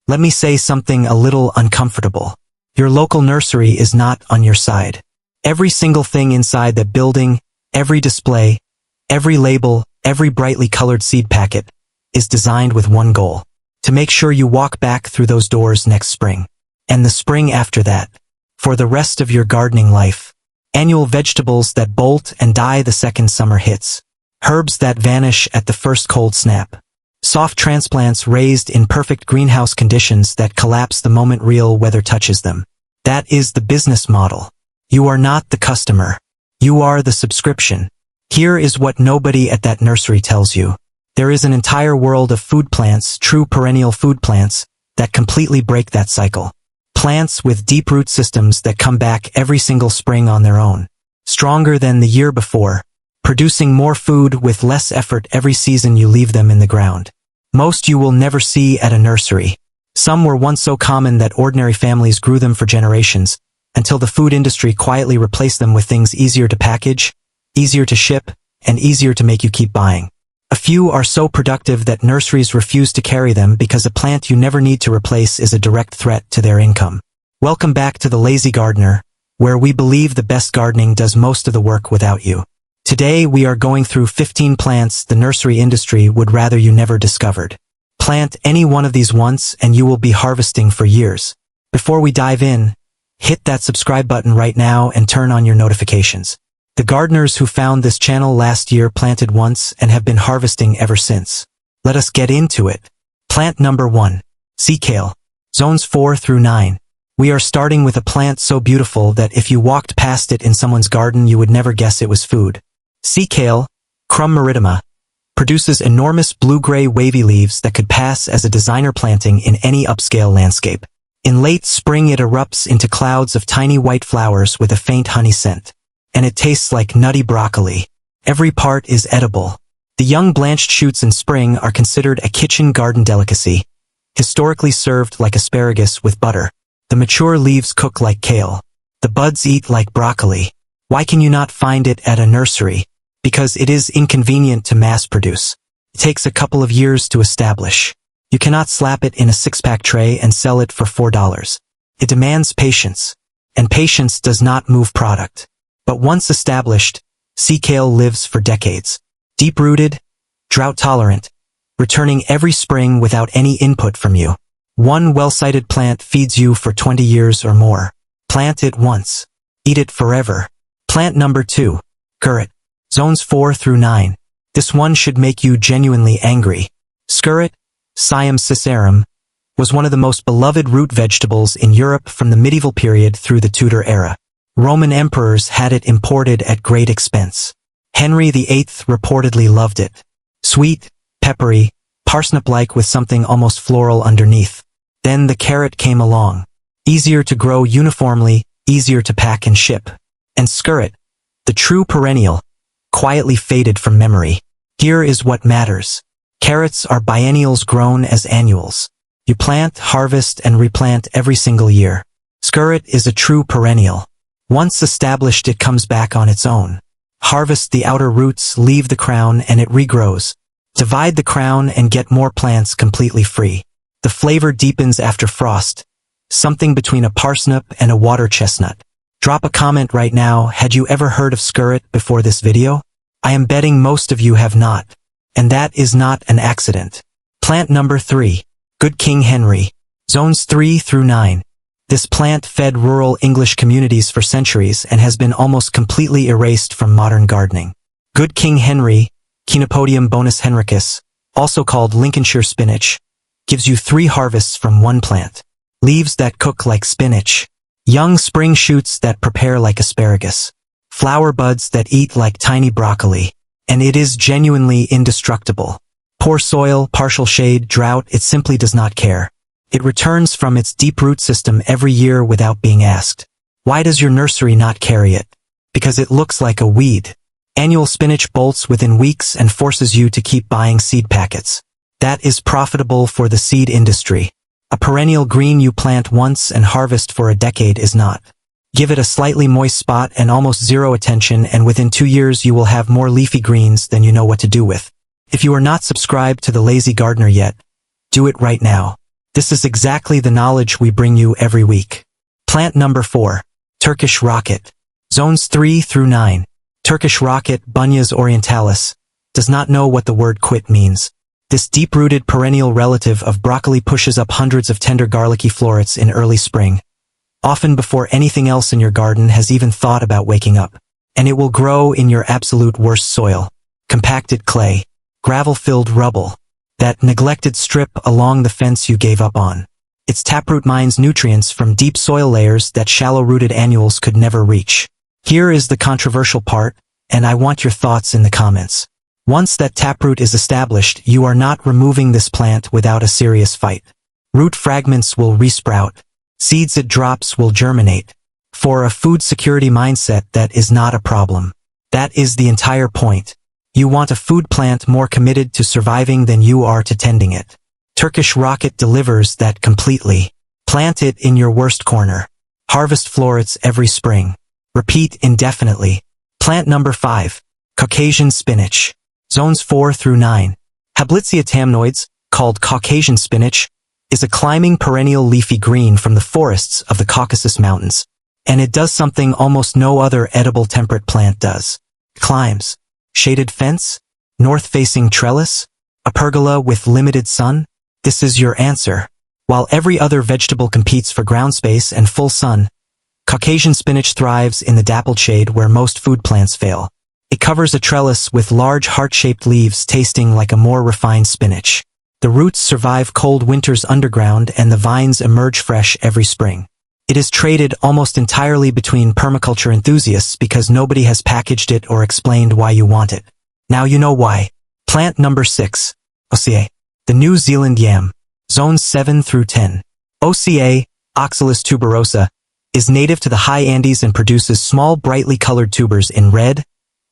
Let me say something a little uncomfortable. Your local nursery is not on your side. Every single thing inside that building, every display, every label, every brightly colored seed packet is designed with one goal: to make sure you walk back through those doors next spring. And the spring after that. For the rest of your gardening life. Annual vegetables that bolt and die the second summer hits. Herbs that vanish at the first cold snap. Soft transplants raised in perfect greenhouse conditions that collapse the moment real weather touches them. That is the business model. You are not the customer. You are the subscription. Here is what nobody at that nursery tells you. There is an entire world of food plants, true perennial food plants, that completely break that cycle. Plants with deep root systems that come back every single spring on their own. Stronger than the year before. Producing more food with less effort every season you leave them in the ground. Most you will never see at a nursery. Some were once so common that ordinary families grew them for generations, until the food industry quietly replaced them with things easier to package, easier to ship, and easier to make you keep buying. A few are so productive that nurseries refuse to carry them because a plant you never need to replace is a direct threat to their income. Welcome back to the Lazy Gardener, where we believe the best gardening does most of the work without you. Today we are going through 15 plants the nursery industry would rather you never discovered. Plant any one of these once and you will be harvesting for years. Before we dive in, hit that subscribe button right now and turn on your notifications. The gardeners who found this channel last year planted once and have been harvesting ever since. Let us get into it. Plant number 1. Sea kale. Zones 4 through 9. We are starting with a plant so beautiful that if you walked past it in someone's garden you would never guess it was food. Sea kale, Crum meridema, produces enormous blue-gray wavy leaves that could pass as a designer planting in any upscale landscape. In late spring it erupts into clouds of tiny white flowers with a faint honey scent. And it tastes like nutty broccoli. Every part is edible. The young blanched shoots in spring are considered a kitchen garden delicacy, historically served like asparagus with butter. The mature leaves cook like kale. The buds eat like broccoli. Why can you not find it at a nursery? Because it is inconvenient to mass produce. It takes a couple of years to establish. You cannot slap it in a 6-pack tray and sell it for $4. It demands patience. And patience does not move product. But once established, sea kale lives for decades. Deep-rooted, drought-tolerant, returning every spring without any input from you. One well-sited plant feeds you for 20 years or more. Plant it once. Eat it forever. Plant number 2. Skirret. Zones 4 through 9. This one should make you genuinely angry. Skirret, Siam cicerum, was one of the most beloved root vegetables in Europe from the medieval period through the Tudor era. Roman emperors had it imported at great expense. Henry VIII reportedly loved it. Sweet, peppery, parsnip-like with something almost floral underneath. Then the carrot came along. Easier to grow uniformly, easier to pack and ship. And skirret, the true perennial, quietly faded from memory. Here is what matters. Carrots are biennials grown as annuals. You plant, harvest, and replant every single year. Skirret is a true perennial. Once established it comes back on its own. Harvest the outer roots, leave the crown, and it regrows. Divide the crown and get more plants completely free. The flavor deepens after frost. Something between a parsnip and a water chestnut. Drop a comment right now, had you ever heard of skirret before this video? I am betting most of you have not. And that is not an accident. Plant number 3. Good King Henry. Zones 3 through 9. This plant fed rural English communities for centuries and has been almost completely erased from modern gardening. Good King Henry, Chenopodium bonus henricus, also called Lincolnshire spinach, gives you 3 harvests from one plant. Leaves that cook like spinach. Young spring shoots that prepare like asparagus. Flower buds that eat like tiny broccoli. And it is genuinely indestructible. Poor soil, partial shade, drought, it simply does not care. It returns from its deep root system every year without being asked. Why does your nursery not carry it? Because it looks like a weed. Annual spinach bolts within weeks and forces you to keep buying seed packets. That is profitable for the seed industry. A perennial green you plant once and harvest for a decade is not. Give it a slightly moist spot and almost zero attention, and within 2 years you will have more leafy greens than you know what to do with. If you are not subscribed to the Lazy Gardener yet, do it right now. This is exactly the knowledge we bring you every week. Plant number 4. Turkish rocket. Zones 3 through 9. Turkish rocket, Bunyas orientalis, does not know what the word quit means. This deep-rooted perennial relative of broccoli pushes up hundreds of tender garlicky florets in early spring, often before anything else in your garden has even thought about waking up. And it will grow in your absolute worst soil. Compacted clay, gravel-filled rubble, that neglected strip along the fence you gave up on. Its taproot mines nutrients from deep soil layers that shallow-rooted annuals could never reach. Here is the controversial part, and I want your thoughts in the comments. Once that taproot is established, you are not removing this plant without a serious fight. Root fragments will resprout. Seeds it drops will germinate. For a food security mindset, that is not a problem. That is the entire point. You want a food plant more committed to surviving than you are to tending it. Turkish rocket delivers that completely. Plant it in your worst corner. Harvest florets every spring. Repeat indefinitely. Plant number 5. Caucasian spinach. Zones 4 through 9. Hablitzia tamnoides, called Caucasian spinach, is a climbing perennial leafy green from the forests of the Caucasus Mountains. And it does something almost no other edible temperate plant does. Climbs. Shaded fence? North-facing trellis? A pergola with limited sun? This is your answer. While every other vegetable competes for ground space and full sun, Caucasian spinach thrives in the dappled shade where most food plants fail. It covers a trellis with large heart-shaped leaves tasting like a more refined spinach. The roots survive cold winters underground and the vines emerge fresh every spring. It is traded almost entirely between permaculture enthusiasts because nobody has packaged it or explained why you want it. Now you know why. Plant number 6. Oca. The New Zealand yam. Zones 7 through 10. Oca, Oxalis tuberosa, is native to the high Andes and produces small brightly colored tubers in red,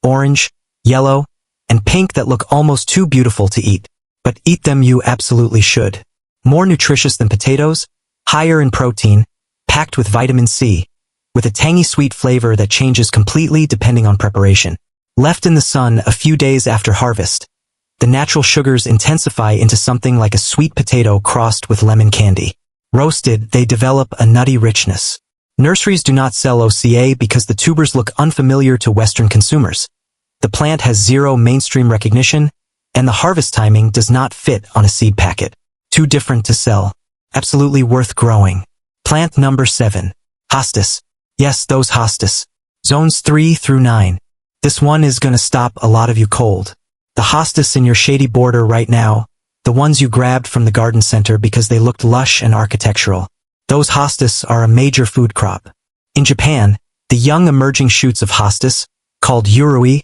orange, yellow, and pink that look almost too beautiful to eat. But eat them you absolutely should. More nutritious than potatoes, higher in protein, packed with vitamin C, with a tangy sweet flavor that changes completely depending on preparation. Left in the sun a few days after harvest, the natural sugars intensify into something like a sweet potato crossed with lemon candy. Roasted, they develop a nutty richness. Nurseries do not sell Oca because the tubers look unfamiliar to Western consumers. The plant has zero mainstream recognition, and the harvest timing does not fit on a seed packet. Too different to sell. Absolutely worth growing. Plant number 7. Hostas. Yes, those hostas. Zones 3 through 9. This one is gonna stop a lot of you cold. The hostas in your shady border right now, the ones you grabbed from the garden center because they looked lush and architectural. Those hostas are a major food crop. In Japan, the young emerging shoots of hostas, called urui,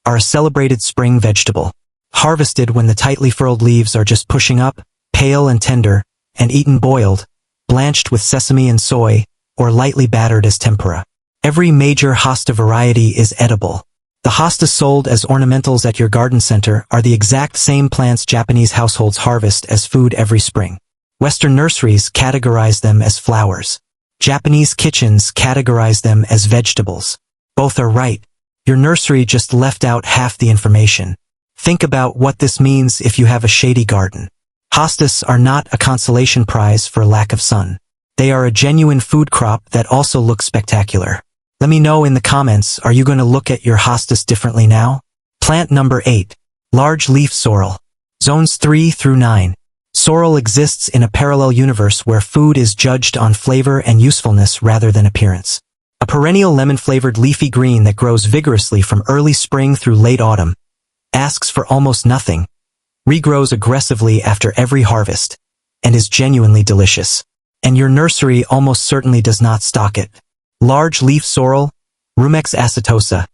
are a celebrated spring vegetable. Harvested when the tightly furled leaves are just pushing up, pale and tender, and eaten boiled, blanched with sesame and soy, or lightly battered as tempura. Every major hosta variety is edible. The hostas sold as ornamentals at your garden center are the exact same plants Japanese households harvest as food every spring. Western nurseries categorize them as flowers. Japanese kitchens categorize them as vegetables. Both are right. Your nursery just left out half the information. Think about what this means if you have a shady garden. Hostas are not a consolation prize for lack of sun. They are a genuine food crop that also looks spectacular. Let me know in the comments, are you going to look at your hostas differently now? Plant number 8. Large leaf sorrel. Zones 3 through 9. Sorrel exists in a parallel universe where food is judged on flavor and usefulness rather than appearance. A perennial lemon-flavored leafy green that grows vigorously from early spring through late autumn, asks for almost nothing, regrows aggressively after every harvest, and is genuinely delicious. And your nursery almost certainly does not stock it. Large leaf sorrel, Rumex acetosa,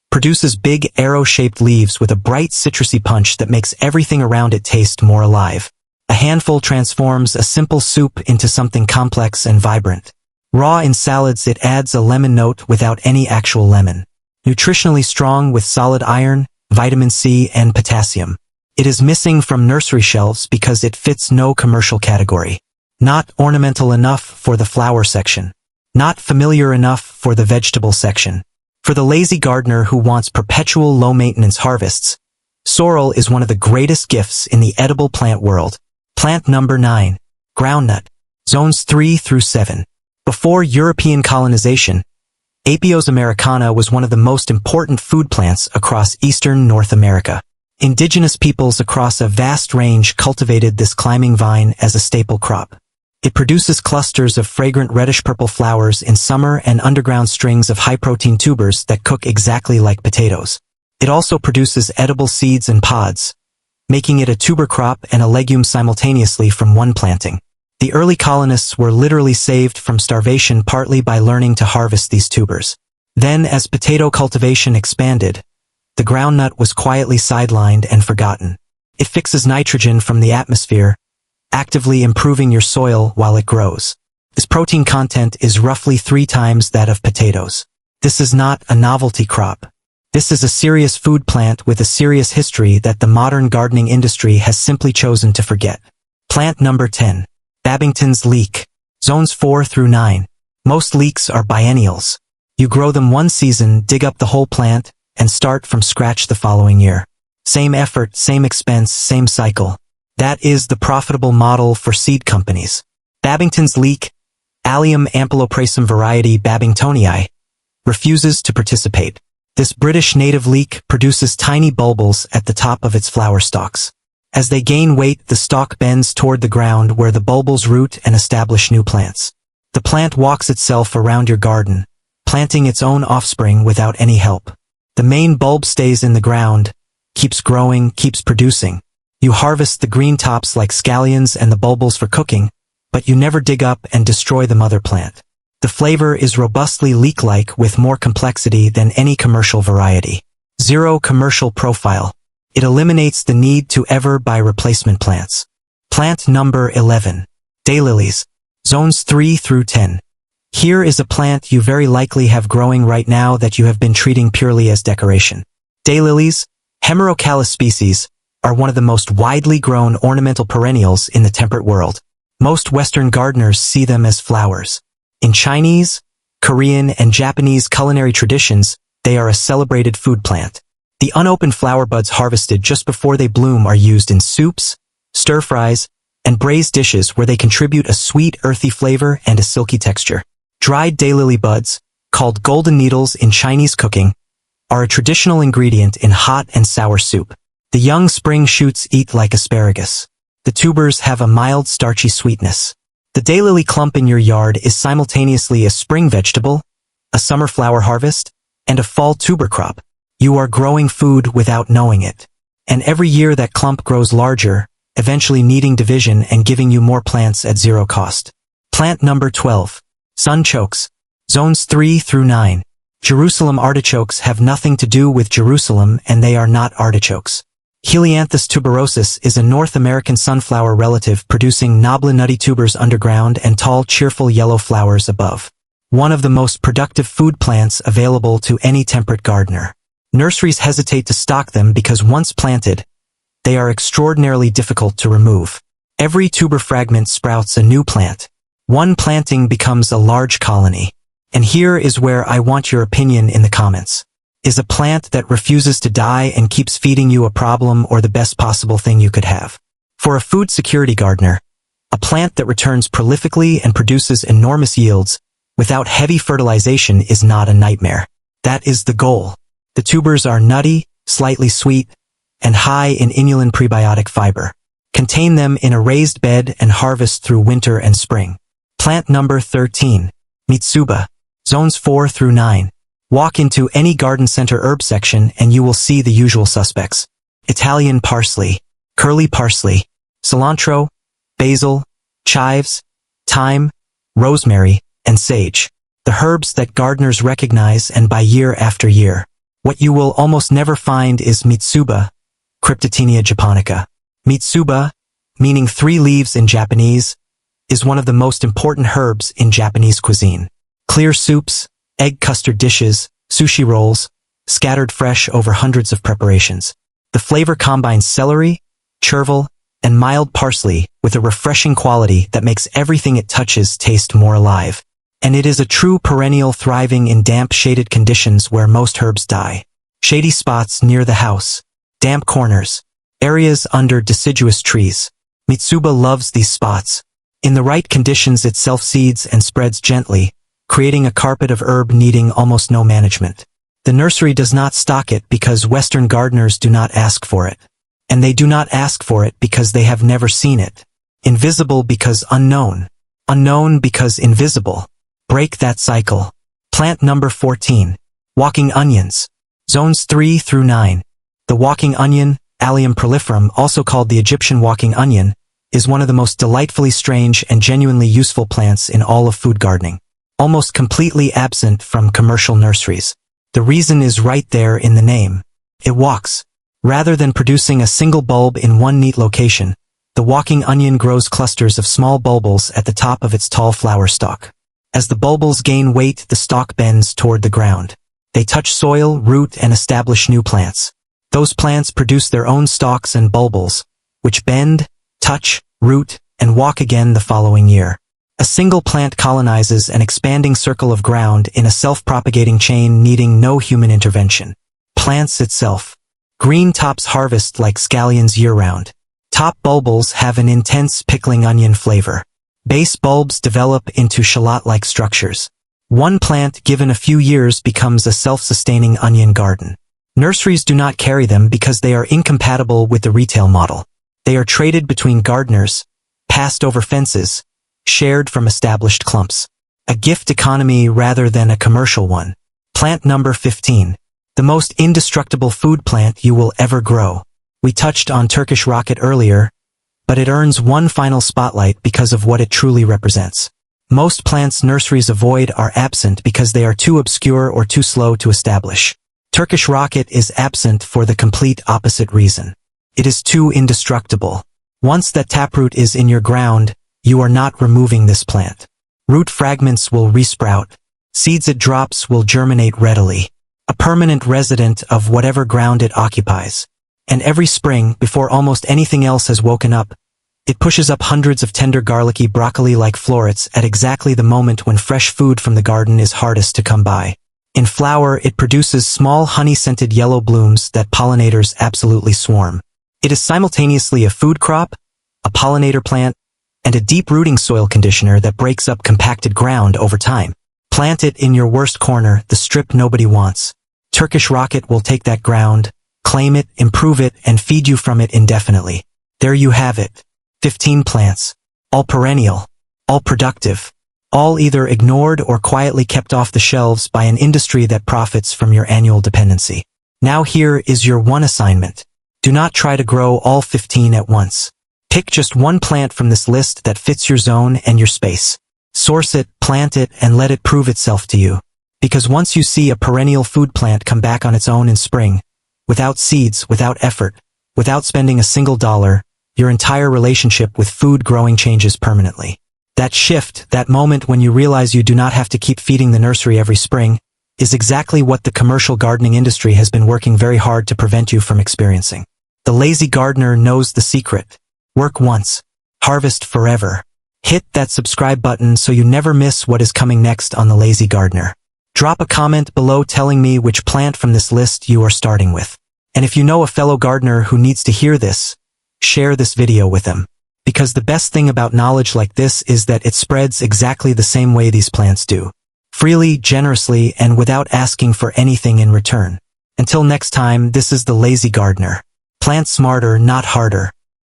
produces big arrow-shaped leaves with a bright citrusy punch that makes everything around it taste more alive. A handful transforms a simple soup into something complex and vibrant. Raw in salads, it adds a lemon note without any actual lemon. Nutritionally strong with solid iron, vitamin C, and potassium. It is missing from nursery shelves because it fits no commercial category. Not ornamental enough for the flower section. Not familiar enough for the vegetable section. For the lazy gardener who wants perpetual low-maintenance harvests, sorrel is one of the greatest gifts in the edible plant world. Plant number 9. Groundnut. Zones 3 through 7. Before European colonization, Apios americana was one of the most important food plants across eastern North America. Indigenous peoples across a vast range cultivated this climbing vine as a staple crop. It produces clusters of fragrant reddish-purple flowers in summer and underground strings of high-protein tubers that cook exactly like potatoes. It also produces edible seeds and pods, making it a tuber crop and a legume simultaneously from one planting. The early colonists were literally saved from starvation partly by learning to harvest these tubers. Then, as potato cultivation expanded, the groundnut was quietly sidelined and forgotten. It fixes nitrogen from the atmosphere, actively improving your soil while it grows. Its protein content is roughly 3 times that of potatoes. This is not a novelty crop. This is a serious food plant with a serious history that the modern gardening industry has simply chosen to forget. Plant number 10. Babington's leek. Zones 4 through 9. Most leeks are biennials. You grow them one season, dig up the whole plant, and start from scratch the following year. Same effort, same expense, same cycle. That is the profitable model for seed companies. Babington's leek, Allium ampuloprasum variety Babingtonii, refuses to participate. This British native leek produces tiny bulbils at the top of its flower stalks. As they gain weight, the stalk bends toward the ground where the bulbils root and establish new plants. The plant walks itself around your garden, planting its own offspring without any help. The main bulb stays in the ground, keeps growing, keeps producing. You harvest the green tops like scallions and the bulbils for cooking, but you never dig up and destroy the mother plant. The flavor is robustly leek-like with more complexity than any commercial variety. Zero commercial profile. It eliminates the need to ever buy replacement plants. Plant number 11. Daylilies. Zones 3 through 10. Here is a plant you very likely have growing right now that you have been treating purely as decoration. Daylilies, Hemerocallis species, are one of the most widely grown ornamental perennials in the temperate world. Most Western gardeners see them as flowers. In Chinese, Korean, and Japanese culinary traditions, they are a celebrated food plant. The unopened flower buds harvested just before they bloom are used in soups, stir-fries, and braised dishes where they contribute a sweet, earthy flavor and a silky texture. Dried daylily buds, called golden needles in Chinese cooking, are a traditional ingredient in hot and sour soup. The young spring shoots eat like asparagus. The tubers have a mild, starchy sweetness. The daylily clump in your yard is simultaneously a spring vegetable, a summer flower harvest, and a fall tuber crop. You are growing food without knowing it. And every year that clump grows larger, eventually needing division and giving you more plants at zero cost. Plant number 12. Sunchokes. Zones 3 through 9. Jerusalem artichokes have nothing to do with Jerusalem and they are not artichokes. Helianthus tuberosus is a North American sunflower relative producing knobly nutty tubers underground and tall cheerful yellow flowers above. One of the most productive food plants available to any temperate gardener. Nurseries hesitate to stock them because once planted, they are extraordinarily difficult to remove. Every tuber fragment sprouts a new plant. One planting becomes a large colony. And here is where I want your opinion in the comments. Is a plant that refuses to die and keeps feeding you a problem or the best possible thing you could have? For a food security gardener, a plant that returns prolifically and produces enormous yields without heavy fertilization is not a nightmare. That is the goal. The tubers are nutty, slightly sweet, and high in inulin prebiotic fiber. Contain them in a raised bed and harvest through winter and spring. Plant number 13. Mitsuba. Zones 4 through 9. Walk into any garden center herb section and you will see the usual suspects. Italian parsley, curly parsley, cilantro, basil, chives, thyme, rosemary, and sage. The herbs that gardeners recognize and buy year after year. What you will almost never find is Mitsuba, Cryptotaenia japonica. Mitsuba, meaning 3 leaves in Japanese, is one of the most important herbs in Japanese cuisine. Clear soups, egg custard dishes, sushi rolls, scattered fresh over hundreds of preparations. The flavor combines celery, chervil, and mild parsley with a refreshing quality that makes everything it touches taste more alive. And it is a true perennial thriving in damp shaded conditions where most herbs die. Shady spots near the house, damp corners, areas under deciduous trees. Mitsuba loves these spots. In the right conditions it self-seeds and spreads gently, creating a carpet of herb needing almost no management. The nursery does not stock it because Western gardeners do not ask for it. And they do not ask for it because they have never seen it. Invisible because unknown. Unknown because invisible. Break that cycle. Plant number 14. Walking onions. Zones 3 through 9. The walking onion, Allium proliferum, also called the Egyptian walking onion, is one of the most delightfully strange and genuinely useful plants in all of food gardening. Almost completely absent from commercial nurseries. The reason is right there in the name. It walks. Rather than producing a single bulb in one neat location, the walking onion grows clusters of small bulbils at the top of its tall flower stalk. As the bulbils gain weight, the stalk bends toward the ground. They touch soil, root, and establish new plants. Those plants produce their own stalks and bulbils, which bend, touch, root, and walk again the following year. A single plant colonizes an expanding circle of ground in a self-propagating chain needing no human intervention. Plants itself. Green tops harvest like scallions year-round. Top bulbils have an intense pickling onion flavor. Base bulbs develop into shallot-like structures. One plant given a few years becomes a self-sustaining onion garden. Nurseries do not carry them because they are incompatible with the retail model. They are traded between gardeners, passed over fences, shared from established clumps. A gift economy rather than a commercial one. Plant number 15. The most indestructible food plant you will ever grow. We touched on Turkish rocket earlier, but it earns one final spotlight because of what it truly represents. Most plants nurseries avoid are absent because they are too obscure or too slow to establish. Turkish rocket is absent for the complete opposite reason. It is too indestructible. Once that taproot is in your ground, you are not removing this plant. Root fragments will resprout. Seeds it drops will germinate readily. A permanent resident of whatever ground it occupies. And every spring, before almost anything else has woken up, it pushes up hundreds of tender garlicky broccoli-like florets at exactly the moment when fresh food from the garden is hardest to come by. In flower, it produces small honey-scented yellow blooms that pollinators absolutely swarm. It is simultaneously a food crop, a pollinator plant, and a deep-rooting soil conditioner that breaks up compacted ground over time. Plant it in your worst corner, the strip nobody wants. Turkish rocket will take that ground, claim it, improve it, and feed you from it indefinitely. There you have it. 15 plants. All perennial. All productive. All either ignored or quietly kept off the shelves by an industry that profits from your annual dependency. Now here is your one assignment. Do not try to grow all 15 at once. Pick just one plant from this list that fits your zone and your space. Source it, plant it, and let it prove itself to you. Because once you see a perennial food plant come back on its own in spring, without seeds, without effort, without spending a single dollar, your entire relationship with food growing changes permanently. That shift, that moment when you realize you do not have to keep feeding the nursery every spring, is exactly what the commercial gardening industry has been working very hard to prevent you from experiencing. The lazy gardener knows the secret. Work once. Harvest forever. Hit that subscribe button so you never miss what is coming next on The Lazy Gardener. Drop a comment below telling me which plant from this list you are starting with. And if you know a fellow gardener who needs to hear this, share this video with them. Because the best thing about knowledge like this is that it spreads exactly the same way these plants do. Freely, generously, and without asking for anything in return. Until next time, this is The Lazy Gardener. Plant smarter, not harder.